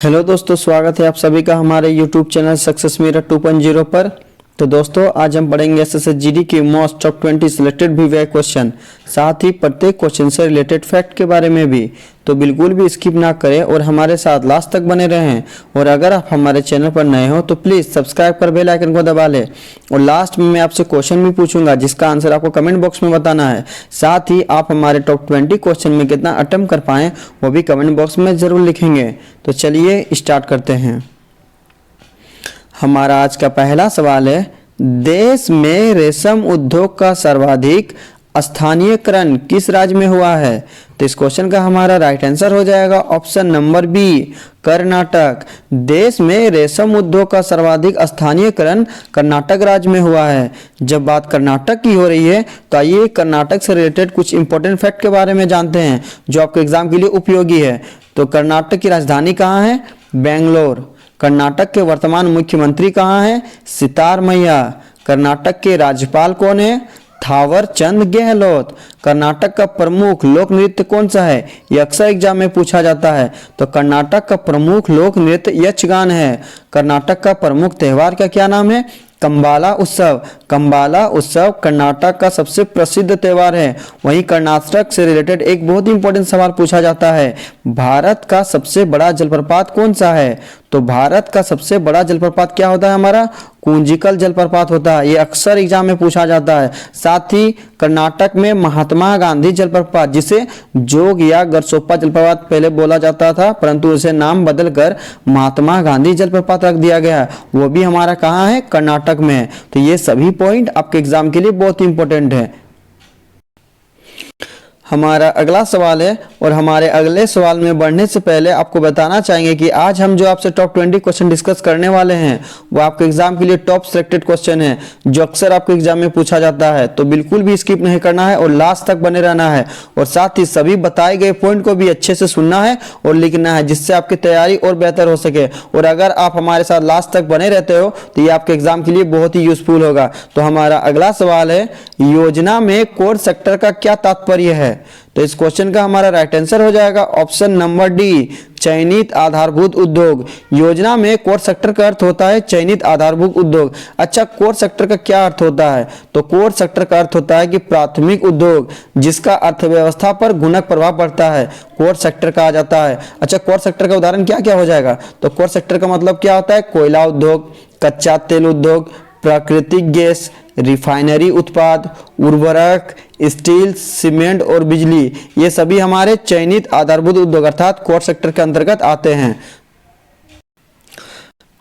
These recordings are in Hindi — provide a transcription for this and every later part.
हेलो दोस्तों, स्वागत है आप सभी का हमारे यूट्यूब चैनल सक्सेस मिरर 2.0 पर। तो दोस्तों, आज हम पढ़ेंगे एसएससी जीडी के most top 20 selected VVI question, साथ ही प्रत्येक क्वेश्चन से रिलेटेड फैक्ट के बारे में भी। तो बिल्कुल भी स्किप ना करें और हमारे साथ लास्ट तक बने रहें। और अगर आप हमारे चैनल पर नए हो तो प्लीज़ सब्सक्राइब कर बेल आइकन को दबा लें। और लास्ट में मैं आपसे क्वेश्चन भी पूछूंगा जिसका आंसर आपको कमेंट बॉक्स में बताना है। साथ ही आप हमारे टॉप 20 क्वेश्चन में कितना अटेम्प्ट कर पाएँ वो भी कमेंट बॉक्स में ज़रूर लिखेंगे। तो चलिए स्टार्ट करते हैं। हमारा आज का पहला सवाल है, देश में रेशम उद्योग का सर्वाधिक स्थानीयकरण किस राज्य में हुआ है? तो इस क्वेश्चन का हमारा राइट आंसर हो जाएगा ऑप्शन नंबर बी, कर्नाटक। देश में रेशम उद्योग का सर्वाधिक स्थानीयकरण कर्नाटक राज्य में हुआ है। जब बात कर्नाटक की हो रही है तो आइए कर्नाटक से रिलेटेड कुछ इंपॉर्टेंट फैक्ट के बारे में जानते हैं जो आपके एग्जाम के लिए उपयोगी है। तो कर्नाटक की राजधानी कहाँ है? बेंगलोर। कर्नाटक के वर्तमान मुख्यमंत्री कहाँ हैं? सिद्धारमैया। कर्नाटक के राज्यपाल कौन है? थावर चंद गहलोत। कर्नाटक का प्रमुख लोक नृत्य कौन सा है? ये अक्सर एग्जाम में पूछा जाता है। तो कर्नाटक का प्रमुख लोक नृत्य यक्षगान है। कर्नाटक का प्रमुख त्योहार का क्या नाम है? कंबाला उत्सव। कंबाला उत्सव कर्नाटक का सबसे प्रसिद्ध त्योहार है। वहीं कर्नाटक से रिलेटेड एक बहुत ही इंपॉर्टेंट सवाल पूछा जाता है, भारत का सबसे बड़ा जलप्रपात कौन सा है? तो भारत का सबसे बड़ा जलप्रपात क्या होता है? हमारा कुंजिकल जलप्रपात होता है। ये अक्सर एग्जाम में पूछा जाता है। साथ ही कर्नाटक में महात्मा गांधी जलप्रपात, जिसे जोग या गरसोप्पा जलप्रपात पहले बोला जाता था, परंतु उसे नाम बदलकर महात्मा गांधी जलप्रपात रख दिया गया है, वो भी हमारा कहाँ है? कर्नाटक में है। तो ये सभी पॉइंट आपके एग्जाम के लिए बहुत इंपॉर्टेंट है। हमारा अगला सवाल है, और हमारे अगले सवाल में बढ़ने से पहले आपको बताना चाहेंगे कि आज हम जो आपसे टॉप 20 क्वेश्चन डिस्कस करने वाले हैं वो आपके एग्जाम के लिए टॉप सिलेक्टेड क्वेश्चन है जो अक्सर आपके एग्जाम में पूछा जाता है। तो बिल्कुल भी स्किप नहीं करना है और लास्ट तक बने रहना है। और साथ ही सभी बताए गए पॉइंट को भी अच्छे से सुनना है और लिखना है, जिससे आपकी तैयारी और बेहतर हो सके। और अगर आप हमारे साथ लास्ट तक बने रहते हो तो ये आपके एग्जाम के लिए बहुत ही यूजफुल होगा। तो हमारा अगला सवाल है, योजना में कोर सेक्टर का क्या तात्पर्य है? तो इस क्वेश्चन का हमारा राइट आंसर हो जाएगा ऑप्शन नंबर डी, चयनित आधारभूत उद्योग। योजना में कोर सेक्टर का अर्थ होता है चयनित आधारभूत उद्योग। अच्छा, कोर सेक्टर का क्या अर्थ होता है? तो कोर सेक्टर का अर्थ होता है कि प्राथमिक उद्योग जिसका अर्थव्यवस्था पर गुणक प्रभाव पड़ता है, कोर सेक्टर कहा जाता है। अच्छा, कोर सेक्टर का उदाहरण क्या क्या हो जाएगा? तो कोर सेक्टर का मतलब क्या होता है? कोयला उद्योग, कच्चा तेल उद्योग, प्राकृतिक गैस, रिफाइनरी उत्पाद, उर्वरक, स्टील, सीमेंट और बिजली, ये सभी हमारे चयनित आधारभूत उद्योग अर्थात कोर सेक्टर के अंतर्गत आते हैं।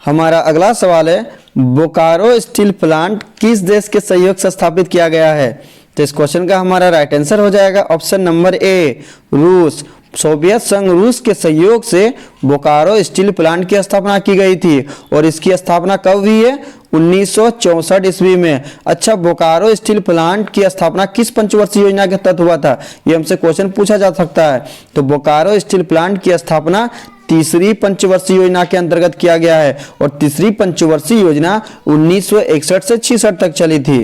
हमारा अगला सवाल है, बोकारो स्टील प्लांट किस देश के सहयोग से स्थापित किया गया है? तो इस क्वेश्चन का हमारा राइट आंसर हो जाएगा ऑप्शन नंबर ए, रूस। सोवियत संघ रूस के सहयोग से बोकारो स्टील प्लांट की स्थापना की गई थी। और इसकी स्थापना कब हुई है? 1964 ईस्वी में। अच्छा, बोकारो स्टील प्लांट की स्थापना किस पंचवर्षीय योजना के तहत हुआ था? ये हमसे क्वेश्चन पूछा जा सकता है। तो बोकारो स्टील प्लांट की स्थापना तीसरी पंचवर्षीय योजना के अंतर्गत किया गया है। और तीसरी पंचवर्षीय योजना 1961 से 66 तक चली थी।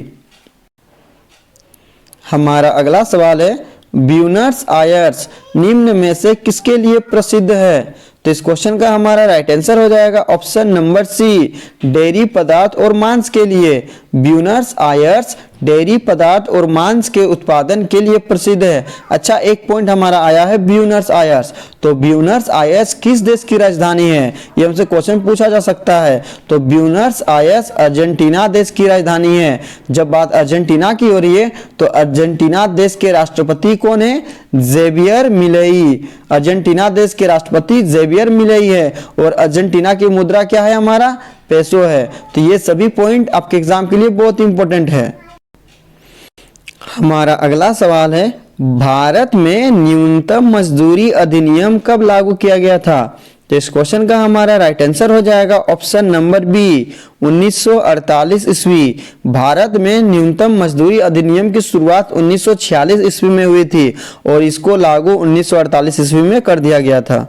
हमारा अगला सवाल है, ब्यूनस आयर्स निम्न में से किसके लिए प्रसिद्ध है? तो इस क्वेश्चन का हमारा राइट आंसर हो जाएगा ऑप्शन नंबर सी, डेयरी पदार्थ और मांस के लिए। ब्यूनस आयर्स डेयरी पदार्थ और मांस के उत्पादन के लिए प्रसिद्ध है। अच्छा, एक पॉइंट हमारा आया है ब्यूनस आयर्स। तो ब्यूनस आयर्स किस देश की राजधानी है? ये हमसे क्वेश्चन पूछा जा सकता है। तो ब्यूनस आयर्स अर्जेंटीना देश की राजधानी है। जब बात अर्जेंटीना की हो रही है तो अर्जेंटीना देश के राष्ट्रपति कौन है? Javier Milei. अर्जेंटीना देश के राष्ट्रपति जेवियर मिलेई है। और अर्जेंटीना की मुद्रा क्या है? हमारा पेसो है। तो ये सभी पॉइंट आपके एग्जाम के लिए बहुत इंपॉर्टेंट है। हमारा अगला सवाल है, भारत में न्यूनतम मजदूरी अधिनियम कब लागू किया गया था? तो इस क्वेश्चन का हमारा राइट आंसर हो जाएगा ऑप्शन नंबर बी, 1948 ईस्वी। भारत में न्यूनतम मजदूरी अधिनियम की शुरुआत 1946 ईस्वी में हुई थी और इसको लागू 1948 ईस्वी में कर दिया गया था।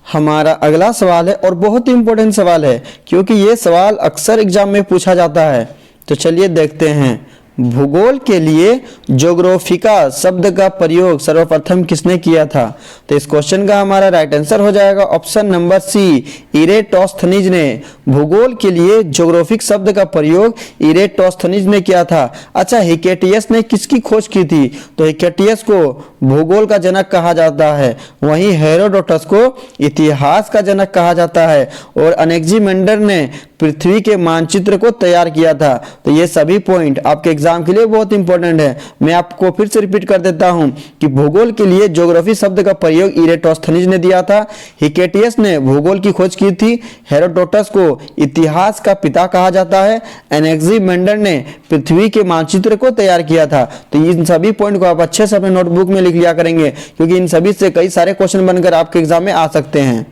हमारा अगला सवाल है, और बहुत ही इंपॉर्टेंट सवाल है क्योंकि ये सवाल अक्सर एग्जाम में पूछा जाता है। तो चलिए देखते हैं, भूगोल के लिए ज्योग्राफिका शब्द का प्रयोग सर्वप्रथम किसने किया था? तो इस क्वेश्चन का हमारा राइट आंसर हो जाएगा ऑप्शन नंबर सी, इरेटोस्थनीज ने भूगोल के लिए ज्योग्राफिक शब्द का प्रयोग इरेटोस्थनीज ने किया था। अच्छा, हिकेटियस ने किसकी खोज की थी? तो हिकेटियस को भूगोल का जनक कहा जाता है, वहीं हेरोडोटस को इतिहास का जनक कहा जाता है, और अनेक्सिमेंडर ने पृथ्वी के मानचित्र को तैयार किया था। तो ये सभी पॉइंट आपके एग्जाम के लिए बहुत इंपॉर्टेंट है। मैं आपको फिर से रिपीट कर देता हूं कि भूगोल के लिए ज्योग्राफी शब्द का प्रयोग इरेटोस्थनीज ने दिया था, हिकेटियस ने भूगोल की खोज की थी, हेरोडोटस को इतिहास का पिता कहा जाता है, एनेक्सिमेंडर ने पृथ्वी के मानचित्र को तैयार किया था। तो इन सभी पॉइंट को आप अच्छे से अपने नोटबुक में लिख लिया करेंगे, क्योंकि इन सभी से कई सारे क्वेश्चन बनकर आपके एग्जाम में आ सकते हैं।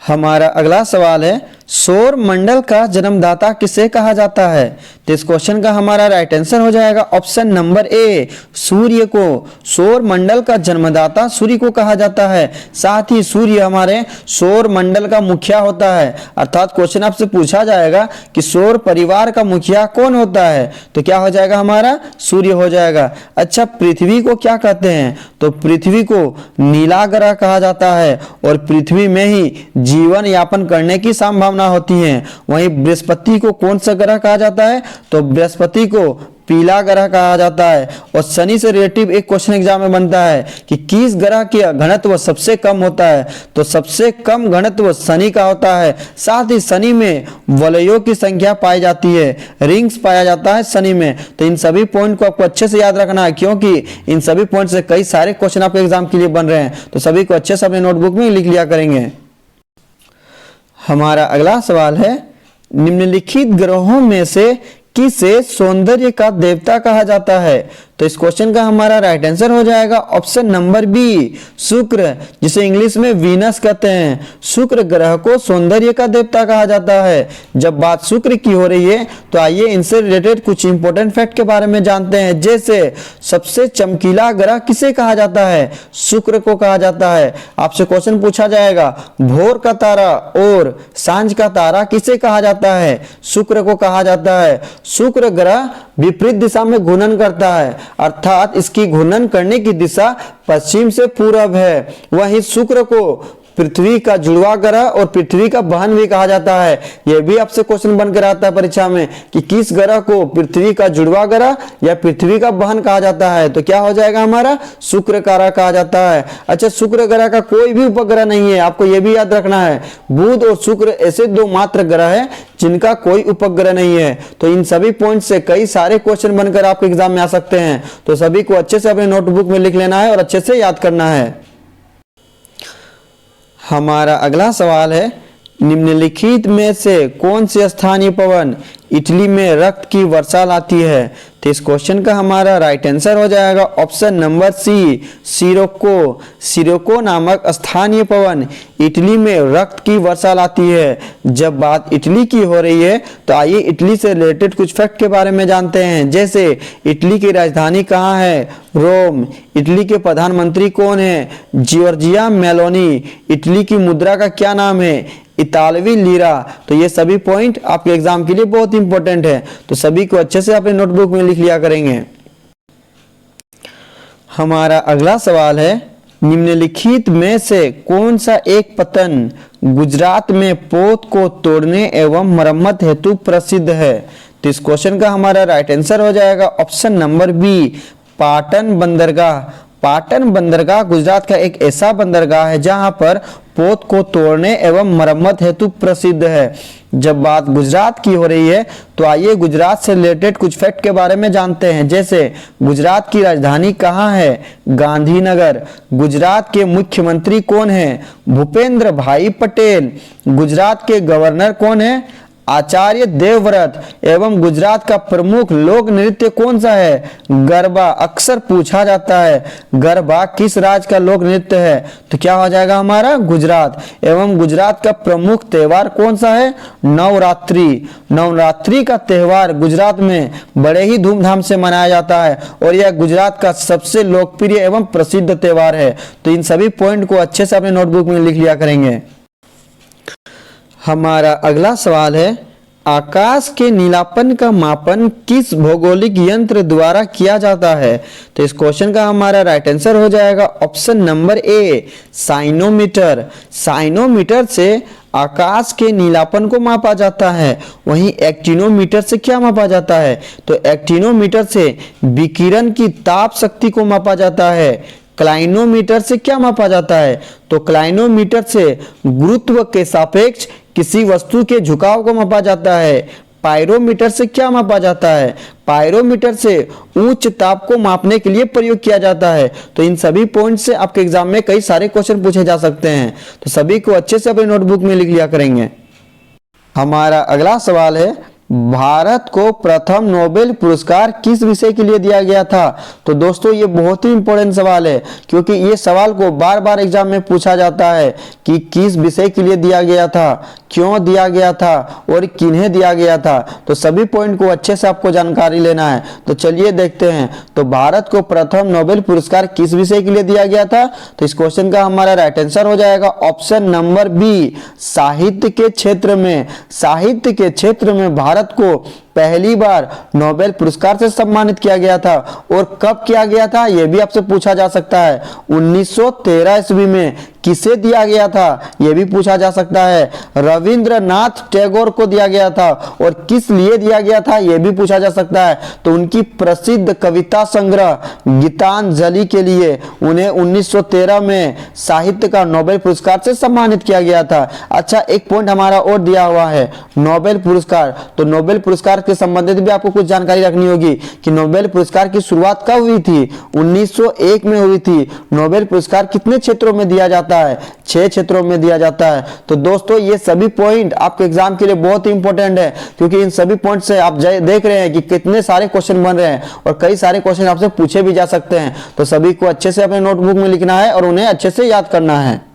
हमारा अगला सवाल है, सौर मंडल का जन्मदाता किसे कहा जाता है? तो इस क्वेश्चन का हमारा राइट आंसर हो जाएगा ऑप्शन नंबर ए, सूर्य को। सौर मंडल का जन्मदाता सूर्य को कहा जाता है। साथ ही सूर्य हमारे सौर मंडल का मुखिया होता है। अर्थात क्वेश्चन आपसे पूछा जाएगा कि सौर परिवार का मुखिया कौन होता है, तो क्या हो जाएगा हमारा? सूर्य हो जाएगा। अच्छा, पृथ्वी को क्या कहते हैं? तो पृथ्वी को नीला ग्रह कहा जाता है, और पृथ्वी में ही जीवन यापन करने की संभावना होती है। वहीं बृहस्पति को कौन सा ग्रह कहा जाता है? तो बृहस्पति को पीला ग्रह कहा जाता है। और शनि से रिलेटिव एक क्वेश्चन एग्जाम में बनता है कि किस ग्रह का घनत्व सबसे कम होता है? तो सबसे कम घनत्व शनि का होता है। साथ ही शनि में वलयों की संख्या पाई जाती है, रिंग्स पाया जाता है शनि में। तो इन सभी पॉइंट को आपको अच्छे से याद रखना है, क्योंकि इन सभी पॉइंट से कई सारे क्वेश्चन आपके एग्जाम के लिए बन रहे हैं। तो सभी को अच्छे से अपने नोटबुक में लिख लिया करेंगे। हमारा अगला सवाल है, निम्नलिखित ग्रहों में से किसे सौंदर्य का देवता कहा जाता है? तो इस क्वेश्चन का हमारा राइट आंसर हो जाएगा ऑप्शन नंबर बी, शुक्र, जिसे इंग्लिश में वीनस कहते हैं। शुक्र ग्रह को सौंदर्य का देवता कहा जाता है। जब बात शुक्र की हो रही है तो आइए इनसे रिलेटेड कुछ इंपॉर्टेंट फैक्ट के बारे में जानते हैं। जैसे सबसे चमकीला ग्रह किसे कहा जाता है? शुक्र को कहा जाता है। आपसे क्वेश्चन पूछा जाएगा, भोर का तारा और सांझ का तारा किसे कहा जाता है? शुक्र को कहा जाता है। शुक्र ग्रह विपरीत दिशा में घूर्णन करता है, अर्थात इसकी घूर्णन करने की दिशा पश्चिम से पूरब है। वहीं शुक्र को पृथ्वी का जुड़वा ग्रह और पृथ्वी का बहन भी कहा जाता है। यह भी आपसे क्वेश्चन बनकर आता है परीक्षा में कि किस ग्रह को पृथ्वी का जुड़वा ग्रह या पृथ्वी का बहन कहा जाता है? तो क्या हो जाएगा हमारा? शुक्र ग्रह कहा जाता है। अच्छा, शुक्र ग्रह का कोई भी उपग्रह नहीं है, आपको यह भी याद रखना है। बुध और शुक्र ऐसे दो मात्र ग्रह है जिनका कोई उपग्रह नहीं है। तो इन सभी पॉइंट से कई सारे क्वेश्चन बनकर आपके एग्जाम में आ सकते हैं। तो सभी को अच्छे से अपने नोटबुक में लिख लेना है और अच्छे से याद करना है। हमारा अगला सवाल है, निम्नलिखित में से कौन से स्थानीय पवन इटली में रक्त की वर्षा लाती है? तो इस क्वेश्चन का हमारा राइट आंसर हो जाएगा option number C, sirocco. Sirocco नामक स्थानीय पवन इटली में रक्त की वर्षा लाती है। जब बात इटली की हो रही है तो आइए इटली से रिलेटेड कुछ फैक्ट के बारे में जानते हैं। जैसे इटली की राजधानी कहाँ है? रोम। इटली के प्रधानमंत्री कौन है? Giorgia Meloni. इटली की मुद्रा का क्या नाम है? इतालवी लीरा। तो ये सभी पॉइंट आपके एग्जाम के लिए बहुत इंपॉर्टेंट है। तो सभी को अच्छे से अपने नोटबुक में लिख लिया करेंगे। हमारा अगला सवाल है, निम्नलिखित में से कौन सा एक पतन गुजरात में पोत को तोड़ने एवं मरम्मत हेतु प्रसिद्ध है? तो इस क्वेश्चन का हमारा राइट आंसर हो जाएगा ऑप्शन नंबर बी, पाटन बंदरगाह। पाटन बंदरगाह गुजरात का एक ऐसा बंदरगाह है जहां पर पोत को तोड़ने एवं मरम्मत हेतु प्रसिद्ध है। जब बात गुजरात की हो रही है तो आइए गुजरात से रिलेटेड कुछ फैक्ट के बारे में जानते हैं। जैसे गुजरात की राजधानी कहाँ है? गांधीनगर। गुजरात के मुख्यमंत्री कौन है? भूपेंद्र भाई पटेल। गुजरात के गवर्नर कौन है? आचार्य देवव्रत। एवं गुजरात का प्रमुख लोक नृत्य कौन सा है? गरबा। अक्सर पूछा जाता है गरबा किस राज्य का लोक नृत्य है? तो क्या हो जाएगा हमारा? गुजरात। एवं गुजरात का प्रमुख त्योहार कौन सा है? नवरात्रि। नवरात्रि का त्योहार गुजरात में बड़े ही धूमधाम से मनाया जाता है और यह गुजरात का सबसे लोकप्रिय एवं प्रसिद्ध त्योहार है। तो इन सभी पॉइंट को अच्छे से अपने नोटबुक में लिख लिया करेंगे। हमारा अगला सवाल है, आकाश के नीलापन का मापन किस भौगोलिक यंत्र द्वारा किया जाता है? तो इस क्वेश्चन का हमारा राइट आंसर हो जाएगा ऑप्शन नंबर ए, साइनोमीटर। साइनोमीटर से आकाश के नीलापन को मापा जाता है। वहीं एक्टिनोमीटर से क्या मापा जाता है? तो एक्टिनोमीटर से विकिरण की ताप शक्ति को मापा जाता है। क्लाइनोमीटर से क्या मापा जाता है? तो क्लाइनोमीटर से गुरुत्व के सापेक्ष किसी वस्तु के झुकाव को मापा जाता है। पायरोमीटर से क्या मापा जाता है? पायरोमीटर से उच्च ताप को मापने के लिए प्रयोग किया जाता है। तो इन सभी पॉइंट से आपके एग्जाम में कई सारे क्वेश्चन पूछे जा सकते हैं, तो सभी को अच्छे से अपनी नोटबुक में लिख लिया करेंगे। हमारा अगला सवाल है, भारत को प्रथम नोबेल पुरस्कार किस विषय के लिए दिया गया था? तो दोस्तों ये बहुत ही इंपॉर्टेंट सवाल है, क्योंकि ये सवाल को बार बार एग्जाम में पूछा जाता है कि किस विषय के लिए दिया गया था, क्यों दिया गया था और किन्हें दिया गया था। तो सभी पॉइंट को अच्छे से आपको जानकारी लेना है। तो चलिए देखते हैं, तो भारत को प्रथम नोबेल पुरस्कार किस विषय के लिए दिया गया था? तो इस क्वेश्चन का हमारा राइट आंसर हो जाएगा ऑप्शन नंबर बी, साहित्य के क्षेत्र में। साहित्य के क्षेत्र में भारत को पहली बार नोबेल पुरस्कार से सम्मानित किया गया था। और कब किया गया था यह भी आपसे पूछा जा सकता है। 1913 ईस्वी में किसे दिया गया था यह भी पूछा जा सकता है। रविंद्रनाथ टैगोर को दिया गया था। और किस लिए दिया गया था यह भी पूछा जा सकता है। तो उनकी प्रसिद्ध कविता संग्रह गीतांजलि के लिए उन्हें 1913 में साहित्य का नोबेल पुरस्कार से सम्मानित किया गया था। अच्छा, एक पॉइंट हमारा और दिया हुआ है, नोबेल पुरस्कार। तो नोबेल पुरस्कार के संबंधित भी आपको कुछ जानकारी रखनी होगी कि नोबेल पुरस्कार की शुरुआत कब हुई थी? 1901 में हुई थी। नोबेल पुरस्कार कितने क्षेत्रों में दिया जाता है? 6 क्षेत्रों में दिया जाता है। तो दोस्तों ये सभी पॉइंट आपके एग्जाम के लिए बहुत ही इंपॉर्टेंट है, क्योंकि इन सभी पॉइंट से आप देख रहे हैं कि कितने सारे क्वेश्चन बन रहे हैं और कई सारे क्वेश्चन आपसे पूछे भी जा सकते हैं। तो सभी को अच्छे से अपने नोटबुक में लिखना है और उन्हें अच्छे से याद करना है।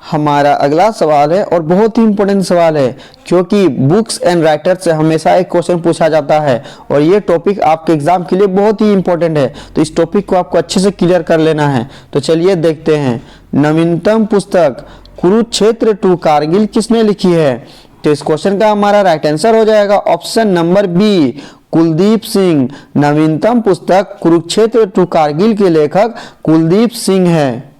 हमारा अगला सवाल है और बहुत ही इंपॉर्टेंट सवाल है, क्योंकि बुक्स एंड राइटर से हमेशा एक क्वेश्चन पूछा जाता है और ये टॉपिक आपके एग्जाम के लिए बहुत ही इंपॉर्टेंट है। तो इस टॉपिक को आपको अच्छे से क्लियर कर लेना है। तो चलिए देखते हैं, नवीनतम पुस्तक कुरुक्षेत्र टू कारगिल किसने लिखी है? तो इस क्वेश्चन का हमारा राइट आंसर हो जाएगा option number B, Kuldeep Singh. नवीनतम पुस्तक कुरुक्षेत्र टू कारगिल के लेखक कुलदीप सिंह है।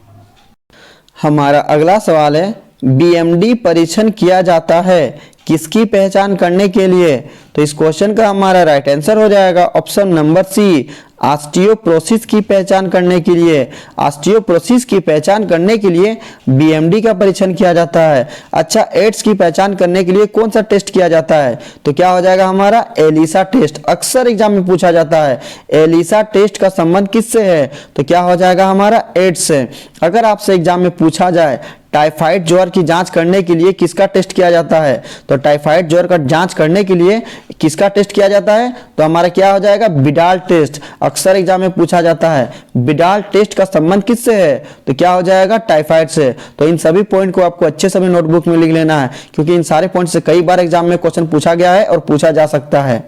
हमारा अगला सवाल है, बीएमडी परीक्षण किया जाता है किसकी पहचान करने के लिए? तो इस क्वेश्चन का हमारा राइट आंसर हो जाएगा ऑप्शन नंबर सी, ऑस्टियोपोरोसिस की पहचान करने के लिए। ऑस्टियोपोरोसिस की पहचान करने के लिए बीएमडी का परीक्षण किया जाता है। अच्छा, एड्स की पहचान करने के लिए कौन सा टेस्ट किया जाता है? तो क्या हो जाएगा हमारा एलिसा टेस्ट। अक्सर एग्जाम में पूछा जाता है एलिसा टेस्ट का संबंध किससे है? तो क्या हो जाएगा हमारा एड्स से। अगर आपसे एग्जाम में पूछा जाए टाइफाइड ज्वर की जांच करने के लिए किसका टेस्ट किया जाता है? तो टाइफाइड ज्वर का जांच करने के लिए किसका टेस्ट किया जाता है? तो हमारा क्या हो जाएगा विडाल टेस्ट। अक्सर एग्जाम में पूछा जाता है विडाल टेस्ट का संबंध किससे है? तो क्या हो जाएगा टाइफाइड से। तो इन सभी पॉइंट को आपको अच्छे से अपनी नोटबुक में लिख लेना है, क्योंकि इन सारे पॉइंट से कई बार एग्जाम में क्वेश्चन पूछा गया है और पूछा जा सकता है।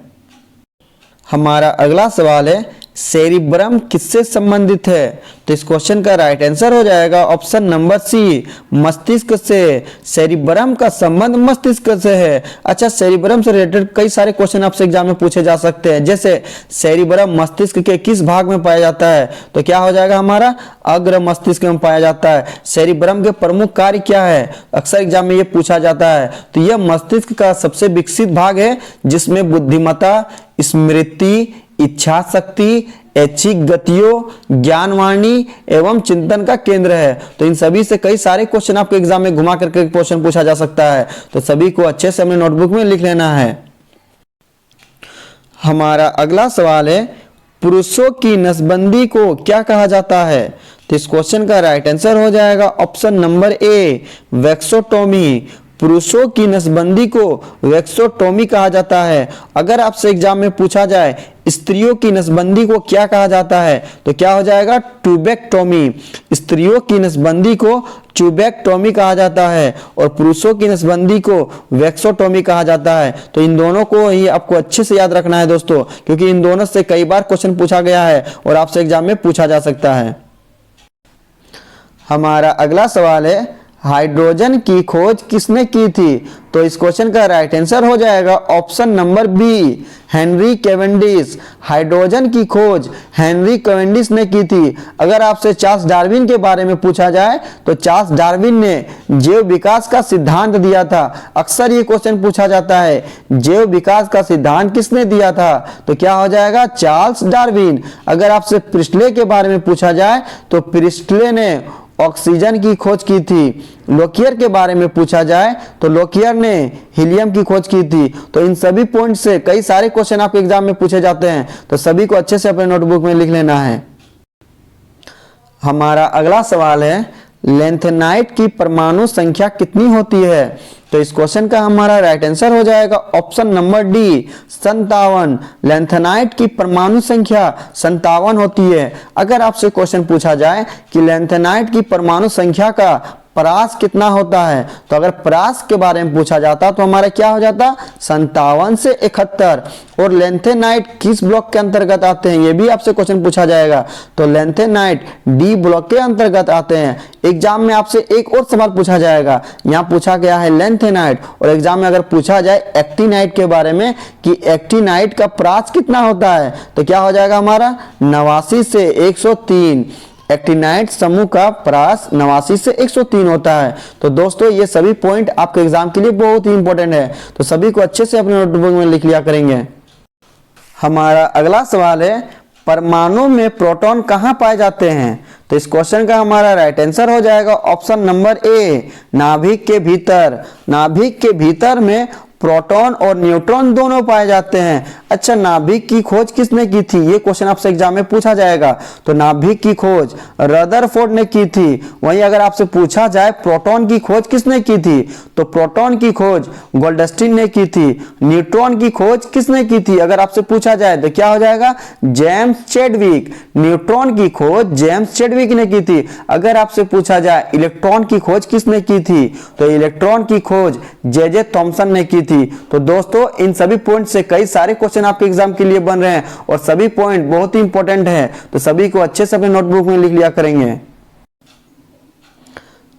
हमारा अगला सवाल है, सेरिब्रम किससे संबंधित है? तो इस क्वेश्चन का राइट आंसर हो जाएगा ऑप्शन नंबर सी, मस्तिष्क से। सेरिब्रम का संबंध मस्तिष्क से है। अच्छा, सेरिब्रम से रिलेटेड कई सारे क्वेश्चन आपसे एग्जाम में पूछे जा सकते हैं, जैसे सेरिब्रम मस्तिष्क के किस भाग में पाया जाता है? तो क्या हो जाएगा हमारा अग्र मस्तिष्क में पाया जाता है। सेरिब्रम के प्रमुख कार्य क्या है? अक्सर एग्जाम में ये पूछा जाता है। तो यह मस्तिष्क का सबसे विकसित भाग है, जिसमें बुद्धिमत्ता, स्मृति, इच्छा शक्ति, ऐच्छिक गतियों, ज्ञानवाणी एवं चिंतन का केंद्र है। तो इन सभी से कई सारे क्वेश्चन आपके एग्जाम में घुमा करके क्वेश्चन पूछा जा सकता है। तो सभी को अच्छे से अपने नोटबुक में लिख लेना है। हमारा अगला सवाल है, पुरुषों की नसबंदी को क्या कहा जाता है? तो इस क्वेश्चन का राइट आंसर हो जाएगा ऑप्शन नंबर ए, वैक्सोटोमी। पुरुषों की नसबंदी को वैक्सोटोमी कहा जाता है। अगर आपसे एग्जाम में पूछा जाए स्त्रियों की नसबंदी को क्या कहा जाता है? तो क्या हो जाएगा ट्यूबेक्टोमी। स्त्रियों की नसबंदी को ट्यूबेक्टोमी कहा जाता है और पुरुषों की नसबंदी को वैक्सोटोमी कहा जाता है। तो इन दोनों को ही आपको अच्छे से याद रखना है दोस्तों, क्योंकि इन दोनों से कई बार क्वेश्चन पूछा गया है और आपसे एग्जाम में पूछा जा सकता है। हमारा अगला सवाल है, हाइड्रोजन की खोज किसने की थी? तो इस क्वेश्चन का राइट आंसर हो जाएगा option number B, Henry Cavendish. हाइड्रोजन की खोज हेनरी कैवेंडिश ने की थी। अगर आपसे चार्ल्स डार्विन के बारे में पूछा जाए तो चार्ल्स डार्विन ने जैव विकास का सिद्धांत दिया था। अक्सर ये क्वेश्चन पूछा जाता है, जैव विकास का सिद्धांत किसने दिया था? तो क्या हो जाएगा? Charles Darwin. अगर आपसे प्रिस्टले के बारे में पूछा जाए तो प्रिस्टले ने ऑक्सीजन की खोज की थी। लोकियर के बारे में पूछा जाए तो लोकियर ने हीलियम की खोज की थी। तो इन सभी पॉइंट से कई सारे क्वेश्चन आपके एग्जाम में पूछे जाते हैं, तो सभी को अच्छे से अपने नोटबुक में लिख लेना है। हमारा अगला सवाल है, लैंथेनाइट की परमाणु संख्या कितनी होती है? तो इस क्वेश्चन का हमारा राइट आंसर हो जाएगा ऑप्शन नंबर डी, 57। लैंथेनाइट की परमाणु संख्या 57 होती है। अगर आपसे क्वेश्चन पूछा जाए कि लैंथेनाइट की परमाणु संख्या का परास कितना होता है, तो अगर परास के बारे में पूछा जाता तो हमारा क्या हो जाता? 57 से 71। और लैंथेनाइट किस ब्लॉक के अंतर्गत आते हैं, ये भी आपसे क्वेश्चन पूछा जाएगा। तो लैंथेनाइट डी ब्लॉक के अंतर्गत आते हैं। एग्जाम में आपसे एक और सवाल पूछा जाएगा, यहाँ पूछा गया है लैंथेनाइट, और एग्जाम में अगर पूछा जाए एक्टिनाइट के बारे में कि एक्टिनाइट का परास कितना होता है, तो क्या हो जाएगा हमारा? 89 से 103। एक्टिनाइट समूह का परास 89 से 103 होता है। तो दोस्तों ये सभी पॉइंट आपके एग्जाम के लिए बहुत ही इंपॉर्टेंट है, तो सभी को अच्छे से अपने नोटबुक में लिख लिया करेंगे। हमारा अगला सवाल है, परमाणु में प्रोटॉन कहाँ पाए जाते हैं? तो इस क्वेश्चन का हमारा राइट आंसर हो जाएगा ऑप्शन नंबर ए, नाभिक के भीतर। नाभिक के भीतर में प्रोटॉन और न्यूट्रॉन दोनों पाए जाते हैं। अच्छा, नाभिक की खोज किसने की थी? ये क्वेश्चन आपसे एग्जाम में पूछा जाएगा। तो नाभिक की खोज रदरफोर्ड ने की थी। वहीं अगर आपसे पूछा जाए प्रोटॉन की खोज किसने की थी, तो प्रोटॉन की खोज गोल्डस्टीन ने की थी। न्यूट्रॉन की खोज किसने की थी अगर आपसे पूछा जाए तो क्या हो जाएगा? James Chadwick. न्यूट्रॉन की खोज जेम्स चैडविक ने की थी। अगर आपसे पूछा जाए इलेक्ट्रॉन की खोज किसने की थी, तो इलेक्ट्रॉन की खोज जे थॉमसन ने की थी। तो दोस्तों इन सभी पॉइंट से कई सारे क्वेश्चन आपके एग्जाम के लिए बन रहे हैं और सभी पॉइंट बहुत ही इंपॉर्टेंट है, तो सभी को अच्छे से अपने नोटबुक में लिख लिया करेंगे।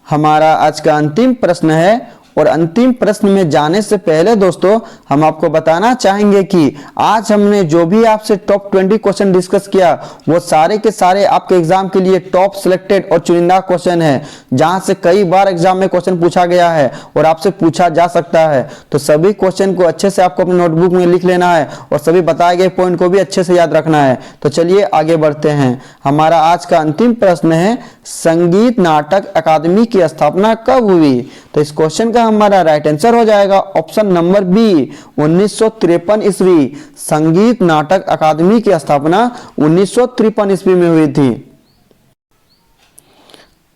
हमारा आज का अंतिम प्रश्न है, और अंतिम प्रश्न में जाने से पहले दोस्तों हम आपको बताना चाहेंगे कि आज हमने जो भी आपसे टॉप 20 क्वेश्चन डिस्कस किया वो सारे के सारे आपके एग्जाम के लिए टॉप सिलेक्टेड और चुनिंदा क्वेश्चन है, जहां से कई बार एग्जाम में क्वेश्चन पूछा गया है और आपसे पूछा जा सकता है। तो सभी क्वेश्चन को अच्छे से आपको अपने नोटबुक में लिख लेना है और सभी बताए गए पॉइंट को भी अच्छे से याद रखना है। तो चलिए आगे बढ़ते हैं। हमारा आज का अंतिम प्रश्न है, संगीत नाटक अकादमी की स्थापना कब हुई? तो इस क्वेश्चन का हमारा राइट आंसर हो जाएगा ऑप्शन नंबर बी, 1953 ईस्वी। संगीत नाटक अकादमी की स्थापना 1953 ईस्वी में हुई थी।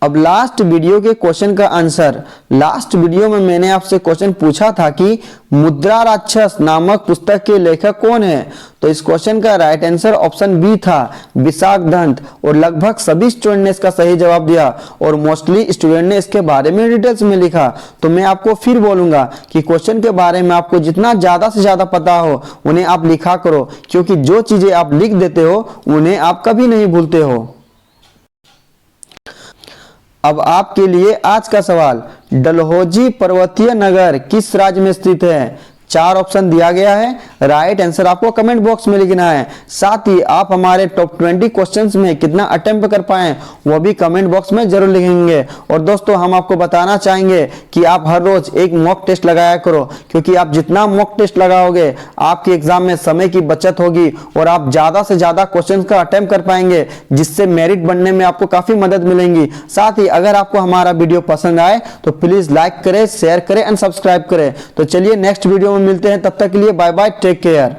अब लास्ट वीडियो के क्वेश्चन का आंसर। लास्ट वीडियो में मैंने आपसे क्वेश्चन पूछा था कि मुद्रा राक्षस नामक पुस्तक के लेखक कौन है? तो इस क्वेश्चन का राइट आंसर ऑप्शन बी था, विशाख दत्त। और लगभग सभी स्टूडेंट ने इसका सही जवाब दिया और मोस्टली स्टूडेंट ने इसके बारे में डिटेल्स में लिखा। तो मैं आपको फिर बोलूंगा कि क्वेश्चन के बारे में आपको जितना ज्यादा से ज्यादा पता हो उन्हें आप लिखा करो, क्योंकि जो चीजें आप लिख देते हो उन्हें आप कभी नहीं भूलते हो। अब आपके लिए आज का सवाल, डलहौजी पर्वतीय नगर किस राज्य में स्थित है? 4 ऑप्शन दिया गया है, राइट आंसर आपको कमेंट बॉक्स में लिखना है। साथ ही आप हमारे टॉप 20 क्वेश्चंस में कितना अटेम्प्ट कर पाए वो भी कमेंट बॉक्स में जरूर लिखेंगे। और दोस्तों हम आपको बताना चाहेंगे कि आप हर रोज एक मॉक टेस्ट लगाया करो, क्योंकि आप जितना मॉक टेस्ट लगाओगे आपके एग्जाम में समय की बचत होगी और आप ज्यादा से ज्यादा क्वेश्चन का अटेम्प्ट कर पाएंगे, जिससे मेरिट बनने में आपको काफी मदद मिलेगी। साथ ही अगर आपको हमारा वीडियो पसंद आए तो प्लीज लाइक करें, शेयर करें एंड सब्सक्राइब करें। तो चलिए नेक्स्ट वीडियो में मिलते हैं, तब तक के लिए बाय बाय, टेक केयर।